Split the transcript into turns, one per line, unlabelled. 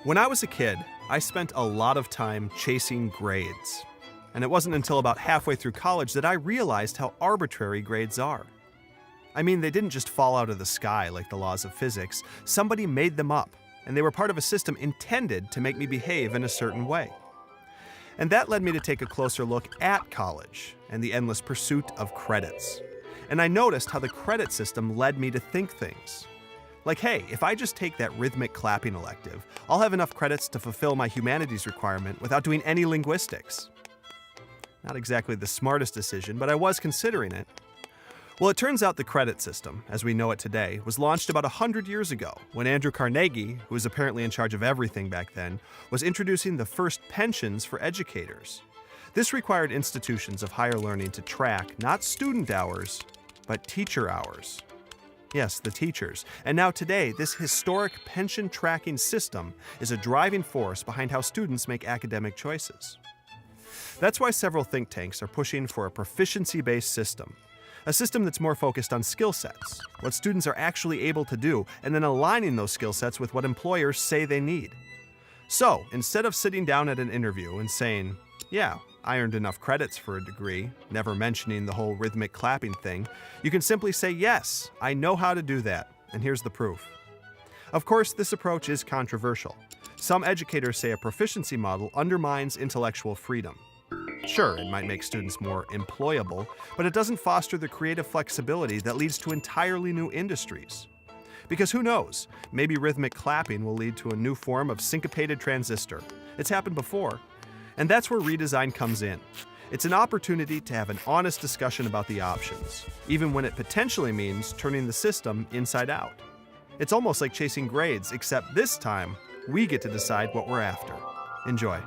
When I was a kid, I spent a lot of time chasing grades. And it wasn't until about halfway through college that I realized how arbitrary grades are. I mean, they didn't just fall out of the sky like the laws of physics. Somebody made them up, and they were part of a system intended to make me behave in a certain way. And that led me to take a closer look at college and the endless pursuit of credits. And I noticed how the credit system led me to think things. Like, hey, if I just take that rhythmic clapping elective, I'll have enough credits to fulfill my humanities requirement without doing any linguistics. Not exactly the smartest decision, but I was considering it. Well, it turns out the credit system, as we know it today, was launched about 100 years ago when Andrew Carnegie, who was apparently in charge of everything back then, was introducing the first pensions for educators. This required institutions of higher learning to track not student hours, but teacher hours. Yes, the teachers. And now today, this historic pension tracking system is a driving force behind how students make academic choices. That's why several think tanks are pushing for a proficiency-based system. A system that's more focused on skill sets, what students are actually able to do, and then aligning those skill sets with what employers say they need. So, instead of sitting down at an interview and saying, yeah, I earned enough credits for a degree, never mentioning the whole rhythmic clapping thing, you can simply say, yes, I know how to do that, and here's the proof. Of course, this approach is controversial. Some educators say a proficiency model undermines intellectual freedom. Sure, it might make students more employable, but it doesn't foster the creative flexibility that leads to entirely new industries. Because who knows, maybe rhythmic clapping will lead to a new form of syncopated transistor. It's happened before. And that's where redesign comes in. It's an opportunity to have an honest discussion about the options, even when it potentially means turning the system inside out. It's almost like chasing grades, except this time, we get to decide what we're after. Enjoy.